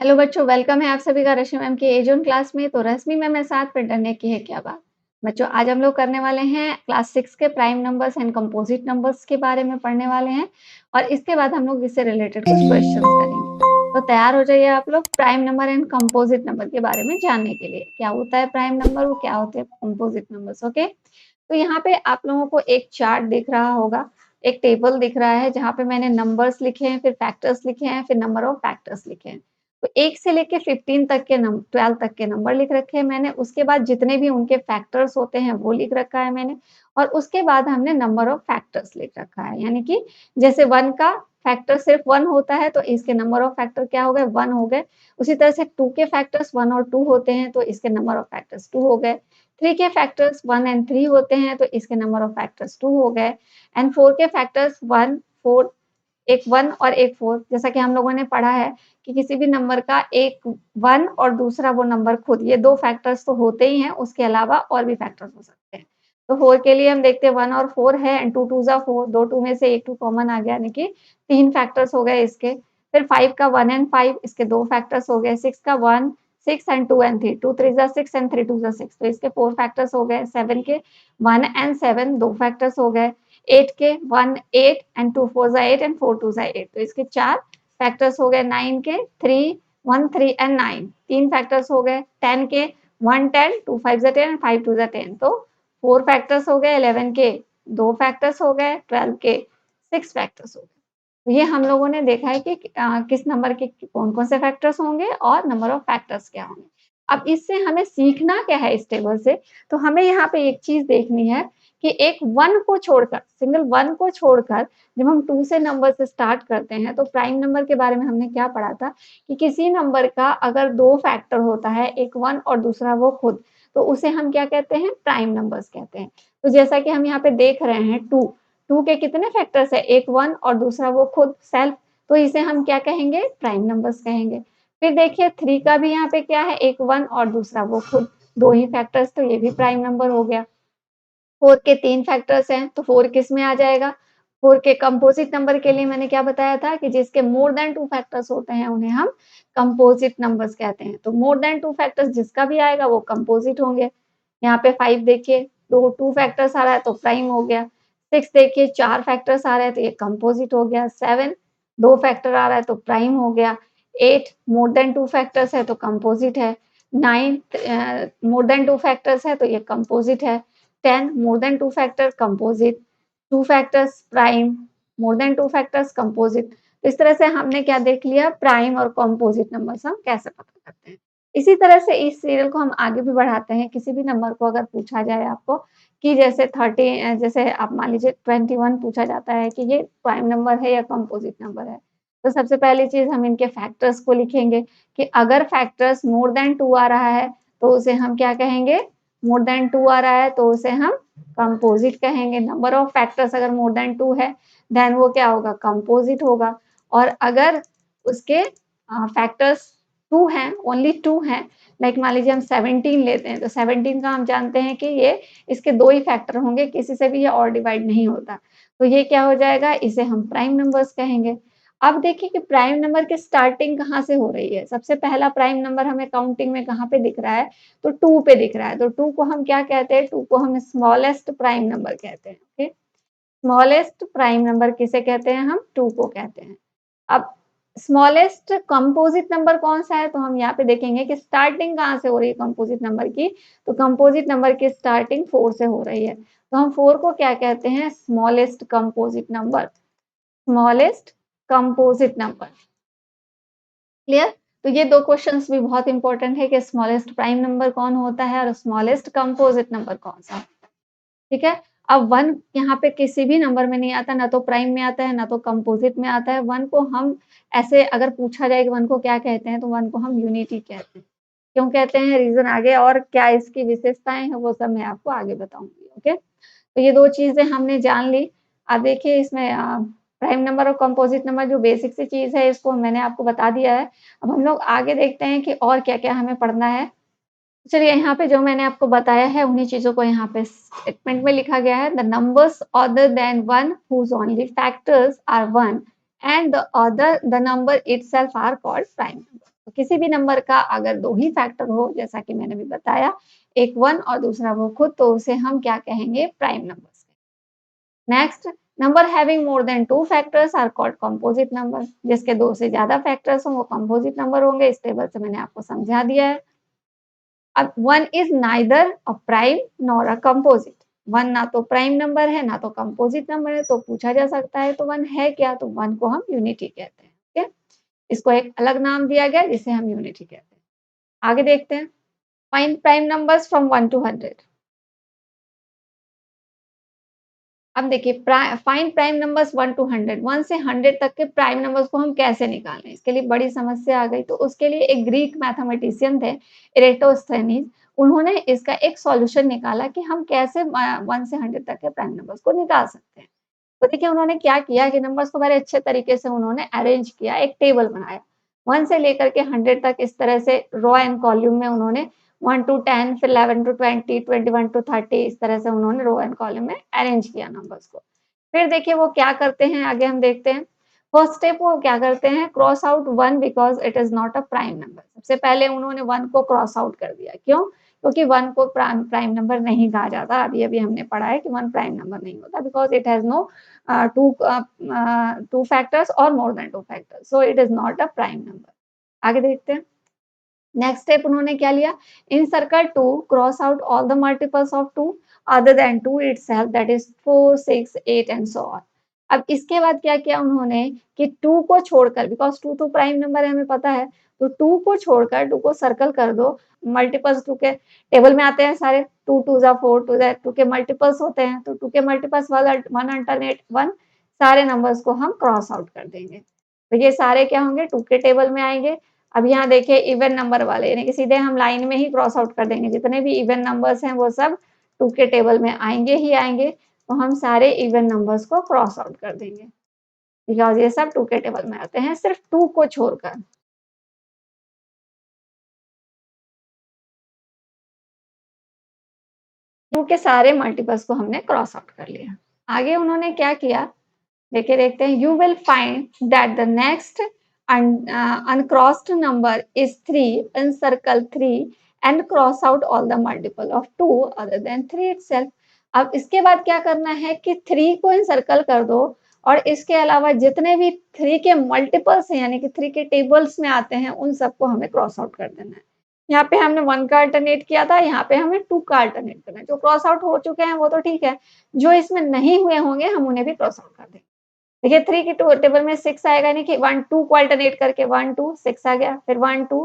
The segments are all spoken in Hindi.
हेलो बच्चों, वेलकम है आप सभी का रश्मि मैम की एजोन क्लास में। तो रश्मि मैम मेरे साथ फिर डरने की है क्या बात। बच्चों, आज हम लोग करने वाले हैं क्लास 6 के prime numbers and composite numbers के बारे में पढ़ने वाले हैं और इसके बाद हम लोग इससे रिलेटेड कुछ क्वेश्चंस करेंगे। तो तैयार हो जाइए आप लोग prime number and composite number के बारे में जानने के लिए। क्या होता है प्राइम नंबर और क्या होते हैं कंपोजिट नंबर्स। ओके, तो यहाँ पे आप लोगों को एक चार्ट दिख रहा होगा, एक टेबल दिख रहा है जहाँ पे मैंने नंबर्स लिखे हैं, फिर फैक्टर्स लिखे हैं, फिर नंबर ऑफ फैक्टर्स लिखे हैं। तो 1 से लेके 15 तक के 12 तक के नंबर लिख रखे हैं मैंने, उसके बाद जितने भी उनके फैक्टर्स होते हैं वो लिख रखा है मैंने और उसके बाद हमने नंबर ऑफ फैक्टर्स लिख रखा है। यानी कि जैसे 1 का फैक्टर सिर्फ 1 होता है तो इसके नंबर ऑफ फैक्टर क्या हो गए 1 हो गए। उसी तरह से 2 के फैक्टर्स 1 और 2 होते हैं तो इसके नंबर ऑफ फैक्टर्स 2 हो गए। 3 के फैक्टर्स 1 एंड 3 होते हैं तो इसके नंबर ऑफ फैक्टर्स 2 हो गए एंड 4 के फैक्टर्स 1 4 एक 1 और एक 4। जैसा कि हम लोगों ने पढ़ा है कि किसी भी नंबर का एक 1 और दूसरा वो नंबर खुद, ये 2 फैक्टर्स तो होते ही हैं, उसके अलावा और भी फैक्टर्स हो सकते हैं। तो 4 के लिए हम देखते हैं 1 और 4 है एंड 2 2 ज़ा 4, 2 2 में से एक 2 कॉमन आ गया यानी कि 3 फैक्टर्स हो गए इसके। फिर 5 का 1 एंड 5 इसके 2 फैक्टर्स हो गए। 6 का 1 6 एंड 2 एंड 3, 2 3 ज़ा 6 एंड 3 2 ज़ा 6 तो इसके 4 फैक्टर्स हो गए। 7 के 1 एंड 7 2 फैक्टर्स हो गए। 8 के 1 8 एंड 2 4 ज़ा 8 एंड 4 2 ज़ा 8 तो इसके 4 फैक्टर्स हो गए। 9 के 3 1 3 एंड 9 3 फैक्टर्स हो गए। 10 के 1 10 2 5 ज़ा 10 एंड 5 2 ज़ा 10 तो 4 फैक्टर्स हो गए। 11 के 2 फैक्टर्स हो गए। 12 के 6 फैक्टर्स हो गए। तो ये हम लोगों ने देखा है कि किस नंबर के कौन-कौन से फैक्टर्स होंगे और नंबर ऑफ फैक्टर्स क्या होंगे। अब इससे हमें सीखना क्या है इस टेबल से, तो हमें यहाँ पे एक चीज़ देखनी है कि एक 1 को छोड़कर, सिंगल 1 को छोड़कर जब हम 2 से नंबर से स्टार्ट करते हैं, तो प्राइम नंबर के बारे में हमने क्या पढ़ा था कि किसी नंबर का अगर 2 फैक्टर होता है, एक 1 और दूसरा वो खुद, तो उसे हम क्या कहते हैं? प्राइम नंबर्स कहते हैं। तो जैसा कि हम यहाँ पे देख रहे हैं 2, 2 के कितने फैक्टर्स हैं? एक 1 और दूसरा वो खुद सेल्फ, तो इसे हम क्या कहेंगे? प्राइम नंबर्स कहेंगे। फिर देखिए 3 का भी यहाँ पे क्या है? एक 1 और दूसरा वो खुद, 2 ही फैक्टर्स तो ये भी प्राइम नंबर हो गया। 4 के 3 फैक्टर्स हैं, तो 4 किस में आ जाएगा? 4 के कंपोज़िट नंबर के लिए मैंने क्या बताया था कि जिसके मोर दैन 2 फैक्टर्स होते हैं, उन्हें हम कंपोज़िट नंबर्स कहते हैं। तो मोर दैन 2 फैक्टर्स जिसका भी आएगा वो कंपोज़िट होंगे। यहाँ पे 5 देखिए, 2 फैक्टर्स आ रहा है तो प्राइम हो गया। 6 देखिए 4 फैक्टर्स आ रहे हैं तो ये कंपोज़िट हो गया। 7 2 फैक्टर आ रहा है तो प्राइम हो गया। 8 मोर दैन 2 फैक्टर्स है तो कंपोज़िट है। 9 मोर दैन 2 फैक्टर्स है तो ये कंपोज़िट है। 10 more than 2 factor composite, 2 factors prime, more than 2 factors composite। तो इस तरह से हमने क्या देख लिया प्राइम और कंपोजिट नंबर्स हम कैसे पता करते हैं। इसी तरह से इस सीरियल को हम आगे भी बढ़ाते हैं। किसी भी नंबर को अगर पूछा जाए आपको कि जैसे 30 जैसे आप मान लीजिए 21 पूछा जाता है कि ये प्राइम नंबर है या कंपोजिट नंबर है। तो सबसे पहली चीज़ हम इनके फैक्टर्स को लिखेंगे कि अगर फैक्टर्स मोर दैन 2 आ रहा है तो उसे हम क्या कहेंगे? मोर दैन 2 आ रहा है तो उसे हम कंपोजिट कहेंगे। नंबर ऑफ फैक्टर्स अगर मोर दैन 2 है देन वो क्या होगा? कंपोजिट होगा। और अगर उसके फैक्टर्स 2 हैं, ओनली 2 हैं, लाइक मान लीजिए हम 17 लेते हैं, तो 17 का हम जानते हैं कि ये इसके 2 ही फैक्टर होंगे, किसी से भी ये और डिवाइड नहीं होता। तो ये क्या हो जाएगा? इसे हम प्राइम नंबर्स कहेंगे। अब देखिए कि प्राइम नंबर की स्टार्टिंग कहाँ से हो रही है? सबसे पहला प्राइम नंबर हमें काउंटिंग में कहाँ पे दिख रहा है? तो 2 पे दिख रहा है, तो 2 को हम क्या कहते हैं? 2 को हम स्मॉलेस्ट प्राइम नंबर कहते हैं, ओके? स्मॉलेस्ट प्राइम नंबर किसे कहते हैं हम? 2 को कहते हैं। अब स्मॉलेस्ट कंपोजिट नंबर कौन-सा है? तो हम यहाँ पे देखेंगे कि स्टार्टिंग कहाँ से हो रही है कंपोजिट नंबर की? तो कंपोजिट नंबर की स्टार्टिंग 4 से हो रही है। तो हम 4 को क्या कहते हैं? Smallest composite number, smallest composite number. Clear? तो ये 2 क्वेश्चन्स भी बहुत इंपॉर्टेंट है कि स्मॉलेस्ट प्राइम नंबर कौन होता है और स्मॉलेस्ट कंपोजिट नंबर कौन-सा, ठीक है? अब 1 यहाँ पे किसी भी नंबर में नहीं आता, ना तो प्राइम में आता है, ना तो कंपोजिट में आता है। 1 को हम ऐसे अगर पूछा जाए कि 1 को क्या कहते हैं, तो 1 को हम यूनिटी कहते हैं। क्यों कहते हैं? रीज़न आगे और क्या इसकी विशेषताएँ हैं, वो सब मैं आपको आगे बताऊँगी, ओके? तो ये 2 चीज़ें हमने जान ली। अब देखिए इसमें प्राइम नंबर और कंपोजिट नंबर जो बेसिक सी चीज़ है, इसको मैंने आपको बता दिया है। अब हम लोग आगे देखते हैं कि और क्या-क्या हमें पढ़ना है। चलिए यहाँ पे जो मैंने आपको बताया है, उन्हीं चीज़ों को यहाँ पे स्टेटमेंट में लिखा गया है। The numbers other than 1 whose only factors are 1 and the number itself are called prime number. तो किसी भी नंबर का अगर 2 ही फैक्टर हो, जैसा कि मैंने अभी बताया, एक 1 और दूसरा वो खुद, तो उसे हम क्या कहेंगे? Prime numbers. Next, number having more than 2 factors are called composite number. जिसके 2 से ज़्यादा फैक्टर्स हों, वो कंपोजिट नंबर होंगे। इस टेबल से मैंने आपको समझा दिया है। अब 1 is neither a prime nor a composite. 1 ना तो प्राइम नंबर है, ना तो कंपोजिट नंबर है, तो पूछा जा सकता है तो 1 है क्या? तो 1 को हम यूनिटी कहते हैं, ठीक है? इसको एक अलग नाम दिया गया जिसे हम यूनिटी कहते हैं। आगे देखते हैं, find prime numbers from 1 to 100। अब देखिए फाइंड प्राइम नंबर्स 1 टू 100, 1 से 100 तक के प्राइम नंबर्स को हम कैसे निकालें? इसके लिए बड़ी समस्या आ गई। तो उसके लिए एक ग्रीक मैथमेटिशियन थे, इरेटोस्थेनीज। उन्होंने इसका एक सॉल्यूशन निकाला कि हम कैसे 1 से 100 तक के प्राइम नंबर्स को निकाल सकते हैं। तो देखिए उन्होंने क्या किया कि नंबर्स को बड़े अच्छे तरीके से उन्होंने अरेंज किया, एक टेबल बनाया। 1 से लेकर के 100 तक इस तरह से रो एंड कॉलम में उन्होंने 1 टू 10, फिर 11 टू 20, 21 टू 30, इस तरह से उन्होंने रो एंड कॉलम में अरेंज किया नंबर्स को। फिर देखिए वो क्या करते हैं, आगे हम देखते हैं। फर्स्ट स्टेप वो क्या करते हैं, cross out 1 because it is not a prime number. सबसे पहले उन्होंने 1 को क्रॉस आउट कर दिया। क्यों? क्योंकि 1 को प्राइम नंबर नहीं कहा जाता। अभी-अभी हमने पढ़ा है कि 1 प्राइम नंबर नहीं होता because it has no 2 factors or more than 2 factors. So it is not a prime number. आगे देखते हैं। नेक्स्ट स्टेप उन्होंने क्या लिया, encircle 2 cross out all the multiples of 2 other than 2 itself, that is 4, 6, 8 and so on. अब इसके बाद क्या किया उन्होंने कि 2 को छोड़कर, बिकॉज़ 2 तो प्राइम नंबर है हमें पता है, तो 2 को छोड़कर 2 को सर्कल कर दो। मल्टीपल्स 2 के टेबल में आते हैं सारे, 2 2 ज़ा 4, 2 ज़ा 2 के मल्टीपल्स होते हैं, तो 2 के मल्टीपल्स 1 अल्टरनेट 1, सारे नंबर्स को हम क्रॉस आउट कर देंगे। तो ये सारे क्या होंगे, 2 के टेबल में आएँगे। अब यहाँ देखिए इवन नंबर वाले, यानी कि सीधे हम लाइन में ही क्रॉस आउट कर देंगे। जितने भी इवन नंबर्स हैं वो सब 2 के टेबल में आएँगे ही आएँगे। तो हम सारे इवन नंबर्स को क्रॉस आउट कर देंगे, बिकॉज़ ये सब 2 के टेबल में आते हैं, सिर्फ 2 को छोड़कर। 2 के सारे मल्टीपल्स को हमने क्रॉस आउट कर लिया। आगे उन्होंने क्या किया, देखिए देखते हैं। You will find that the next uncrossed number is 3 in circle 3 and cross out all the multiple of 2 other than 3 itself। अब इसके बाद क्या करना है कि 3 को इनसर्कल कर दो और इसके अलावा जितने भी 3 के मल्टीपल्स हैं, यानी कि 3 के टेबल्स में आते हैं, उन सबको हमें क्रॉस आउट कर देना है। यहाँ पे हमने 1 का अल्टरनेट किया था, यहाँ पे हमें 2 का अल्टरनेट करना है। जो क्रॉस आउट हो चुके हैं वो तो ठीक है, जो इसमें नहीं हुए होंगे हम उन्हें भी क्रॉस आउट कर देंगे। देखिए 3 की टू टेबल में 6 आएगा, यानी कि 1 2 को अल्टरनेट करके 1 2 6 आ गया, फिर 1 2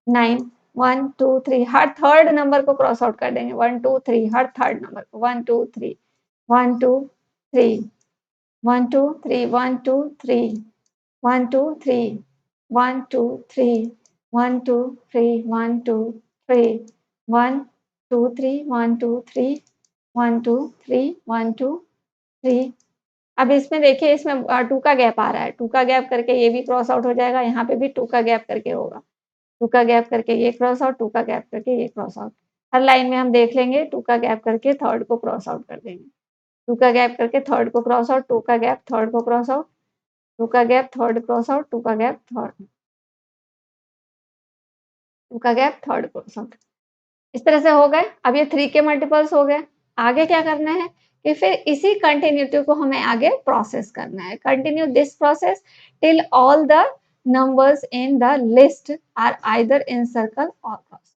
9 1 2 3, हर थर्ड नंबर को क्रॉस आउट कर देंगे। 1 2 3 हर थर्ड नंबर को 1 2 3 1 2 3 1 2 3 1 2 3 1 2 3 1 2 3 1 2 3 1 2 3 1 2 3 1 2 3 1 2 3 1 2 3। अब इसमें देखिए इसमें 2 का गैप आ रहा है, 2 का गैप करके ये भी क्रॉस आउट हो जाएगा, यहाँ पे भी 2 का गैप करके होगा। 2 का गैप करके ये क्रॉस आउट, 2 का गैप करके ये क्रॉस आउट। हर लाइन में हम देख लेंगे, 2 का गैप करके थर्ड को क्रॉस आउट कर देंगे। 2 का गैप करके थर्ड को क्रॉस आउट, 2 का गैप थर्ड को क्रॉस आउट, 2 का गैप थर्ड क्रॉस आउट, 2 का गैप थर्ड, 2 का गैप थर्ड क्रॉस आउट। इस तरह से हो गए। अब ये 3 के मल्टीपल्स हो गए। आगे क्या करना है कि फिर इसी कंटिन्यूटी को हमें आगे प्रोसेस करना है। Continue this process till all the numbers in the list are either in circle और क्रॉस।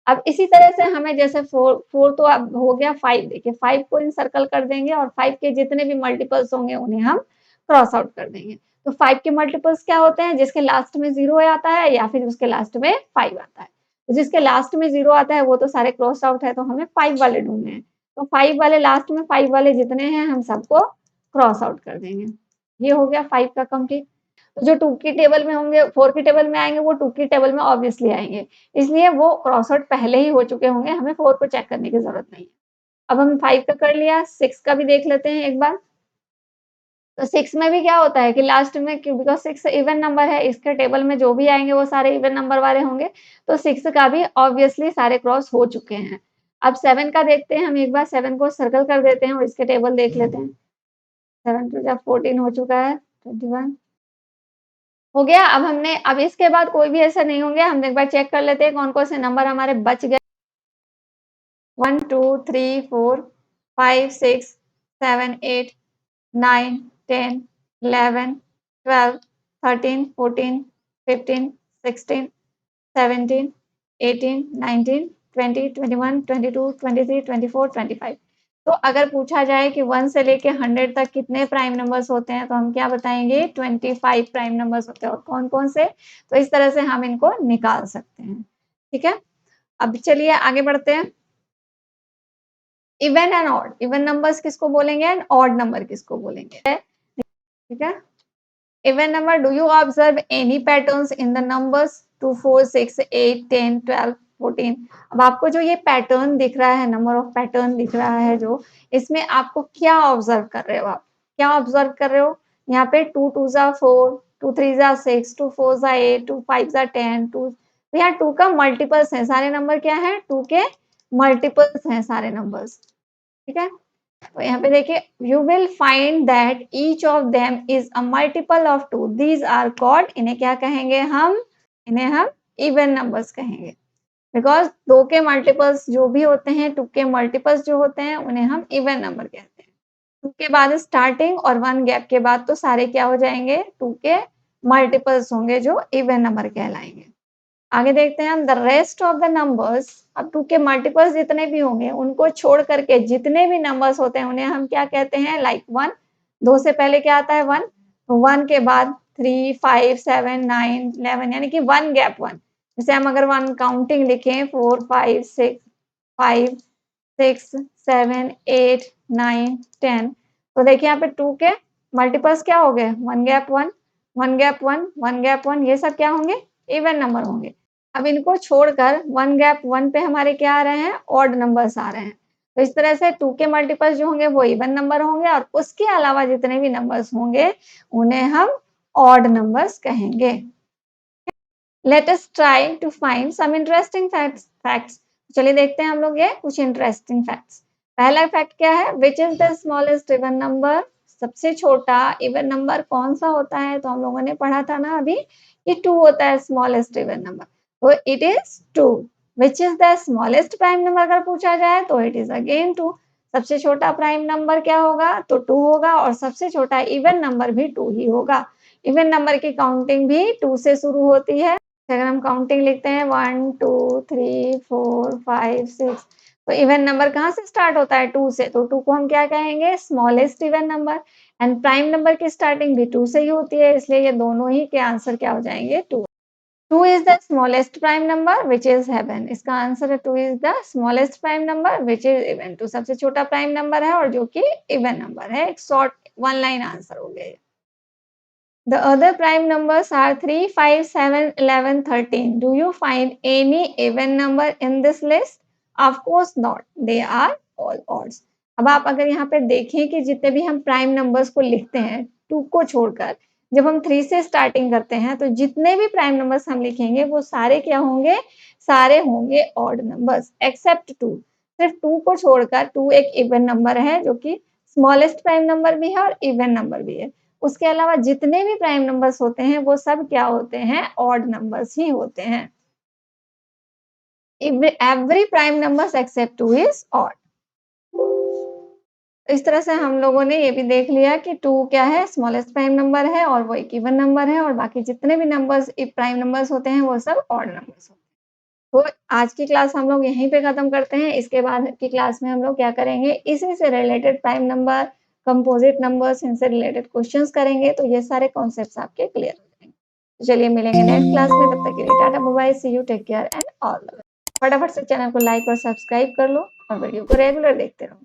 अब इसी तरह से हमें जैसे 4 तो अब हो गया, 5 देखिए 5 को इनसर्कल कर देंगे और 5 के जितने भी मल्टीपल्स होंगे उन्हें हम क्रॉस आउट कर देंगे। तो 5 के मल्टीपल्स क्या होते हैं, जिसके लास्ट में 0 आता है या फिर उसके लास्ट में 5 आता है। तो जिसके लास्ट में 0 आता है वो तो सारे क्रॉस आउट है, तो हमें 5 वाले ढूँढने हैं। तो 5 वाले लास्ट में 5 वाले जितने हैं हम सबको क्रॉस आउट कर देंगे। ये हो गया 5 का कंप्लीट। तो जो 2 की टेबल में होंगे, 4 की टेबल में आएँगे, वो 2 की टेबल में ऑब्वियसली आएँगे। इसलिए वो क्रॉस आउट पहले ही हो चुके होंगे, हमें 4 को चेक करने की ज़रूरत नहीं है। अब हम 5 का कर लिया, 6 का भी देख लेते हैं एक बार। तो 6 में भी क्या होता है कि लास्ट में, क्यों, बिकॉज़ 6 इवन नंबर है, इसके टेबल में जो भी आएँगे वो सारे इवन नंबर वाले होंगे, तो 6 का भी ऑब्वियसली सारे क्रॉस हो चुके हैं। अब 7 का देखते हैं हम एक बार, 7 को सर्कल कर देते हैं और इसके टेबल देख लेते हैं। 7 टू जा 14 हो चुका है, 21 हो गया। अब इसके बाद कोई भी ऐसा नहीं होंगे। हम एक बार चेक कर लेते हैं कौन-कौन से नंबर हमारे बच गए। 1 2 3 4 5 6 7 8 9 10 11 12 13 14 15 16 17 18 19 20 21 22 23 24 25। तो अगर पूछा जाए कि 1 से लेके 100 तक कितने प्राइम नंबर्स होते हैं, तो हम क्या बताएँगे 25 प्राइम नंबर्स होते हैं। और कौन-कौन से? तो इस तरह से हम इनको निकाल सकते हैं। ठीक है? अब चलिए आगे बढ़ते हैं। Even and odd, even numbers किसको बोलेंगे एंड ऑड नंबर किसको बोलेंगे? ठीक है? Even number, do you observe any patterns in the numbers 2, 4, 6, 8, 10, 12, 14? अब आपको जो ये पैटर्न दिख रहा है, नंबर ऑफ पैटर्न दिख रहा है जो, इसमें आपको क्या ऑब्जर्व कर रहे हो आप? क्या ऑब्जर्व कर रहे हो? यहाँ पे 2 2 जा 4, 2 3 जा 6, 2 4 जा 8, 2 5 जा 10, 2, तो यहाँ 2 का मल्टीपल्स है। सारे नंबर क्या है? 2 के मल्टीपल्स हैं सारे नंबर्स। ठीक है? तो यहाँ पे देखिए, you will find that each of them is a multiple of 2, these are called, इन्हें क्या कहेंगे हम? इन्हें हम इवन नंबर्स कहेंगे। बिकॉज 2 के मल्टीपल्स जो भी होते हैं, 2 के मल्टीपल्स जो होते हैं, उन्हें हम इवन नंबर कहते हैं। 2 के बाद स्टार्टिंग और 1 गैप के बाद तो सारे क्या हो जाएंगे? 2 के मल्टीपल्स होंगे जो इवन नंबर कहलाएंगे। आगे देखते हैं हम, the rest of the numbers, अब 2 के मल्टीपल्स जितने भी होंगे उनको छोड़ करके जितने भी नंबर्स होते हैं उन्हें हम क्या कहते हैं? लाइक 1, 2 से पहले क्या आता है? 1, 1 के बाद 3 5 7 9 11, यानी कि 1 गैप 1। जैसे हम अगर 1 काउंटिंग लिखें 4 5 6 5 6 7 8 9 10, तो देखिए यहाँ पे 2 के मल्टीपल्स क्या हो गए? 1 गैप 1, 1 गैप 1, 1 गैप 1, ये सब क्या होंगे? इवन नंबर होंगे। अब इनको छोड़कर 1 गैप 1 पे हमारे क्या आ रहे हैं? ऑड नंबर्स आ रहे हैं। तो इस तरह से 2 के मल्टीपल्स जो होंगे वो इवन नंबर होंगे और उसके अलावा जितने भी नंबर्स होंगे उन्हें हम ऑड नंबर्स कहेंगे। Let us try to find some interesting facts. चलिए देखते हैं हम लोग ये कुछ इंटरेस्टिंग फैक्ट्स। पहला फैक्ट क्या है? Which is the smallest even number? सबसे छोटा इवन नंबर कौन सा होता है? तो हम लोगों ने पढ़ा था ना अभी, ये 2 होता है स्मॉलेस्ट इवन नंबर। तो it is 2। Which is the smallest prime number अगर पूछा जाए तो इट इज अगेन 2। सबसे छोटा प्राइम नंबर क्या होगा? तो 2 होगा और सबसे छोटा इवन नंबर भी 2 ही होगा। इवन नंबर की काउंटिंग भी 2 से शुरू होती है। अगर हम काउंटिंग लिखते हैं 1 2 3 4 5 6, तो इवन नंबर कहाँ से स्टार्ट होता है? 2 से। तो 2 को हम क्या कहेंगे? Smallest even number. And prime number की स्टार्टिंग भी 2 से ही होती है, इसलिए ये दोनों ही के आंसर क्या हो जाएंगे? 2। 2 is the smallest prime number which is heaven. इसका आंसर है 2 is the smallest prime number which is even. 2 सबसे छोटा प्राइम नंबर है और जो कि इवन नंबर है। एक शॉर्ट 1 लाइन आंसर हो गया। The other prime numbers are 3, 5, 7, 11, 13. Do you find any even number in this list? Of course not. They are all odds. अब आप अगर यहाँ पे देखें कि जितने भी हम प्राइम नंबर्स को लिखते हैं 2 को छोड़कर, जब हम 3 से स्टार्टिंग करते हैं तो जितने भी प्राइम नंबर्स हम लिखेंगे वो सारे क्या होंगे? सारे होंगे ऑड नंबर्स एक्सेप्ट 2। सिर्फ 2 को छोड़कर, 2 एक इवन नंबर है जो कि स्मॉलेस्ट प्राइम नंबर भी है और इवन नंबर भी है। उसके अलावा जितने भी प्राइम नंबर्स होते हैं वो सब क्या होते हैं? ऑड नंबर्स ही होते हैं। Every prime numbers accept 2 is odd. इस तरह से हम लोगों ने ये भी देख लिया कि 2 क्या है? स्मॉलेस्ट प्राइम नंबर है और वो एक इवन नंबर है और बाकी जितने भी नंबर्स प्राइम नंबर्स होते हैं वो सब ऑड नंबर्स होते हैं। तो आज की क्लास हम लोग यहीं पे खत्म करते हैं। इसके बाद की क्लास में हम लोग क्या करेंगे? इसी से related prime number, composite numbers, इनसे रिलेटेड क्वेश्चंस करेंगे, तो ये सारे कॉन्सेप्ट्स आपके क्लियर हो जाएंगे। तो चलिए मिलेंगे नेक्स्ट क्लास में, तब तक के लिए ta-ta bye bye, see you, take care and all the best. फटाफट से चैनल को लाइक और सब्सक्राइब कर लो और वीडियो को रेगुलर देखते रहो।